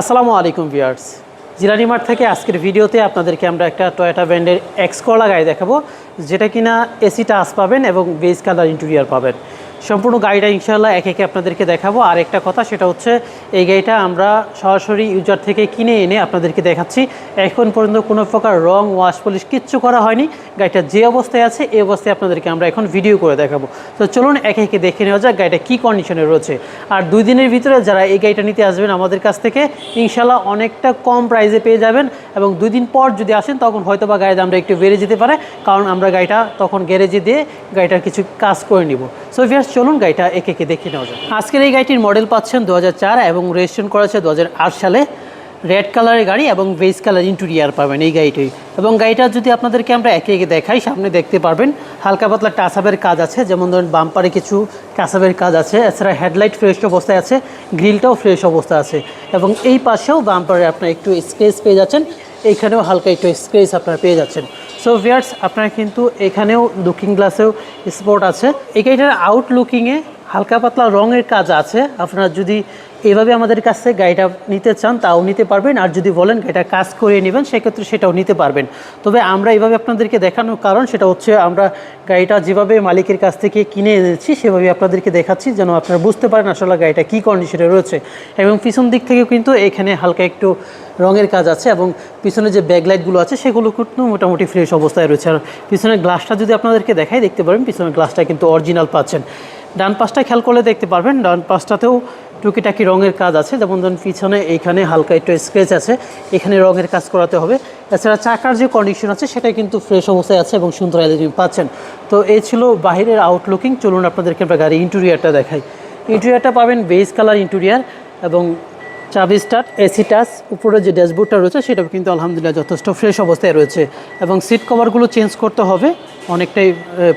আসসালামু আলাইকুম viewers, Jilani mart থেকে আজকের ভিডিওতে আপনাদেরকে আমরা একটা টয়োটা ব্র্যান্ডের এক্স করলা গাড়ি দেখাবো, যেটা কিনা এসি টাচ পাবেন এবং বেজ কালার ইন্টেরিয়র পাবেন। সম্পূর্ণ গাড়িটা ইনশাআল্লাহ একে একে আপনাদেরকে দেখাবো। আর একটা কথা, সেটা হচ্ছে এই গাড়িটা আমরা সরাসরি ইউজার থেকে কিনে এনে আপনাদেরকে দেখাচ্ছি। এখন পর্যন্ত কোনো প্রকার রং, ওয়াশ পলিশ কিচ্ছু করা হয়নি। গাড়িটা যে অবস্থায় আছে এই অবস্থায় আপনাদেরকে আমরা এখন ভিডিও করে দেখাবো। তো চলুন একে একে দেখে নেওয়া যাক গাড়িটা কী কন্ডিশনে রয়েছে। আর 2 দিনের ভিতরে যারা এই গাড়িটা নিতে আসবেন আমাদের কাছ থেকে, ইনশাআল্লাহ অনেকটা কম প্রাইসে পেয়ে যাবেন। এবং 2 দিন পর যদি আসেন তখন হয়তো বা গাড়ির দামটা একটু বেড়ে যেতে পারে, কারণ আমরা গাড়িটা তখন গ্যারেজে দিয়ে গাড়িটার কিছু কাজ করে নিব। সো ভিউয়ার্স, চলুন গাড়িটা একে একে দেখে নেওয়া যায়। আজকের এই গাড়িটির মডেল পাচ্ছেন 2004 এবং রেজিস্ট্রেশন করা হয়েছে 2008 সালে। রেড কালারের গাড়ি এবং বেজ কালার ইন্টেরিয়র পাবেন এই গাড়িটাই। এবং গাড়িটা যদি আপনাদেরকে আমরা একে একে দেখাই, সামনে দেখতে পারবেন হালকা পাতলা টাচআপের কাজ আছে, যেমন ধরুন বাম্পারে কিছু টাচআপের কাজ আছে। এছাড়া হেডলাইট ফ্রেশ অবস্থায় আছে, গ্রিলটাও ফ্রেশ অবস্থায় আছে। এবং এই পাশেও বাম্পারে আপনার একটু স্ক্র্যাচ পেয়ে যাচ্ছেন, এইখানেও হালকা একটু স্ক্র্যাচ আপনারা পেয়ে যাচ্ছেন। সো ভিউয়ার্স, আপনারা কিন্তু এখানেও লুকিং গ্লাসেও স্পট আছে। এই গাড়িটার আউটলুকিংয়ে হালকা পাতলা রঙের কাজ আছে। আপনারা যদি এভাবে আমাদের কাছ থেকে গাড়িটা নিতে চান তাও নিতে পারবেন, আর যদি বলেন গাড়িটা কাজ করিয়ে নেবেন সেক্ষেত্রে সেটাও নিতে পারবেন। তবে আমরা এইভাবে আপনাদেরকে দেখানোর কারণ সেটা হচ্ছে আমরা গাড়িটা যেভাবে মালিকের কাছ থেকে কিনে এনেছি সেভাবে আপনাদেরকে দেখাচ্ছি, যেন আপনারা বুঝতে পারেন আসলে গাড়িটা কী কন্ডিশনে রয়েছে। এবং পিছন দিক থেকেও কিন্তু এখানে হালকা একটু রঙের কাজ আছে, এবং পিছনে যে ব্যাকলাইটগুলো আছে সেগুলো কিন্তু মোটামুটি ফ্রেশ অবস্থায় রয়েছে। আর পিছনের গ্লাসটা যদি আপনাদেরকে দেখাই, দেখতে পারবেন পিছনের গ্লাসটা কিন্তু অরিজিনাল পাচ্ছেন। ডান পাশটা খেয়াল করলে দেখতে পারবেন ডান পাশটাতেও টুকিটাকি রঙের কাজ আছে, যেমন ধরুন পিছনে এইখানে হালকা একটু স্ক্র্যাচ আছে, এখানে রঙের কাজ করাতে হবে। এছাড়া চাকার যে কন্ডিশন আছে সেটা কিন্তু ফ্রেশ অবস্থায় আছে এবং সুন্দর এলইডি পাচ্ছেন। তো এই ছিল বাহিরের আউটলুকিং। চলুন আপনাদেরকে আমরা গাড়ি ইন্টেরিয়রটা দেখাই। ইন্টেরিয়রটা পাবেন বেজ কালার ইন্টেরিয়র এবং চাবি স্টার্ট, এসি টাচ। উপরে যে ড্যাশবোর্ডটা রয়েছে সেটাও কিন্তু আলহামদুলিল্লাহ যথেষ্ট ফ্রেশ অবস্থায় রয়েছে। এবং সিট কভারগুলো চেঞ্জ করতে হবে, অনেকটাই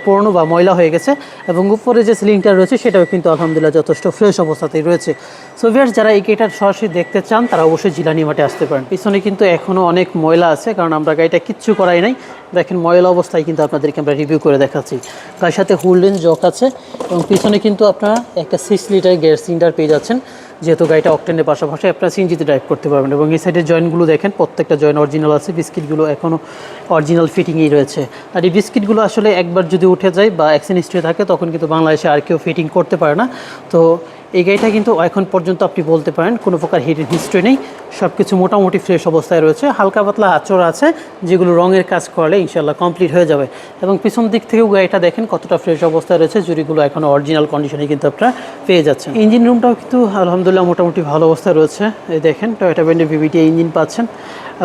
পুরনো বা ময়লা হয়ে গেছে। এবং উপরে যে সিলিংটা রয়েছে সেটাও কিন্তু আলহামদুলিল্লাহ যথেষ্ট ফ্রেশ অবস্থাতেই রয়েছে। সো ভিউয়ার্স, যারা এই গাড়িটা সরাসরি দেখতে চান তারা অবশ্যই জিলানি মার্টে আসতে পারেন। পিছনে কিন্তু এখনও অনেক ময়লা আছে, কারণ আমরা গাড়িটা কিচ্ছু করাই নাই। দেখেন ময়লা অবস্থায় কিন্তু আপনাদেরকে আমরা রিভিউ করে দেখাচ্ছি। গাড়ির সাথে হুইল জক আছে, এবং পিছনে কিন্তু আপনারা একটা 6 লিটার গ্যাস সিলিন্ডার পেয়ে যাচ্ছেন, যেহেতু গাড়িটা অকটেনের পাশাপাশি আপনারা সিএনজিতে ড্রাইভ করতে পারবেন। এবং এই সাইডের জয়েন্টগুলো দেখেন, প্রত্যেকটা জয়েন্ট অরিজিনাল আছে। বিস্কিটগুলো এখনও অরিজিনাল ফিটিংয়েই রয়েছে। আর এই বিস্কিটগুলো আসলে একবার যদি উঠে যায় বা অ্যাক্সিডেন্ট হিস্ট্রি থাকে তখন কিন্তু বাংলাদেশে আর কেউ ফিটিং করতে পারে না। তো এই গাড়িটা কিন্তু এখন পর্যন্ত আপনি বলতে পারেন কোনো প্রকার হিডেন হিস্ট্রি নেই, সব কিছু মোটামুটি ফ্রেশ অবস্থায় রয়েছে। হালকা পাতলা আঁচড় আছে, যেগুলো রঙের কাজ করলে ইনশাল্লাহ কমপ্লিট হয়ে যাবে। এবং পিছন দিক থেকেও গাড়িটা দেখেন কতটা ফ্রেশ অবস্থায় রয়েছে, জুড়িগুলো এখন অরিজিনাল কন্ডিশনে কিন্তু আপনারা পেয়ে যাচ্ছেন। ইঞ্জিন রুমটাও কিন্তু আলহামদুলিল্লাহ মোটামুটি ভালো অবস্থায় রয়েছে। এই দেখেন টয়োটা ব্র্যান্ডের ভিভিটি ইঞ্জিন পাচ্ছেন।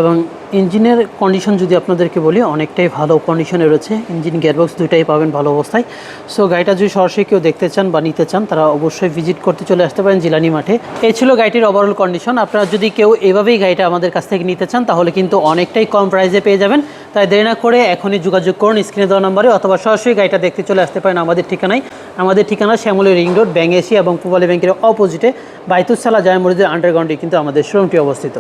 এবং ইঞ্জিনের কন্ডিশন যদি আপনাদেরকে বলি, অনেকটাই ভালো কন্ডিশনে রয়েছে। ইঞ্জিন গিয়ারবক্স দুইটাই পাবেন ভালো অবস্থায়। সো গাড়িটা যদি সরাসরি কেউ দেখতে চান বা নিতে চান তারা অবশ্যই ভিজিট করতে চলে আসতে পারেন জিলানি মাঠে। এই ছিল গাড়িটির ওভারঅল কন্ডিশন। আপনারা যদি কেউ এভাবেই গাড়িটা আমাদের কাছ থেকে নিতে চান তাহলে কিন্তু অনেকটাই কম প্রাইসে পেয়ে যাবেন। তাই দেরি না করে এখনই যোগাযোগ করুন স্ক্রিনে দেওয়া নাম্বারে, অথবা সরাসরি গাড়িটা দেখতে চলে আসতে পারেন আমাদের ঠিকানায়। আমাদের ঠিকানা শ্যামলী রিং রোড, ব্যাংক এশিয়া এবং পূবালী ব্যাংকের অপোজিটে বাইতুস সালাহ জামে মসজিদের আন্ডারগ্রাউন্ডে কিন্তু আমাদের শোরুমটি অবস্থিত।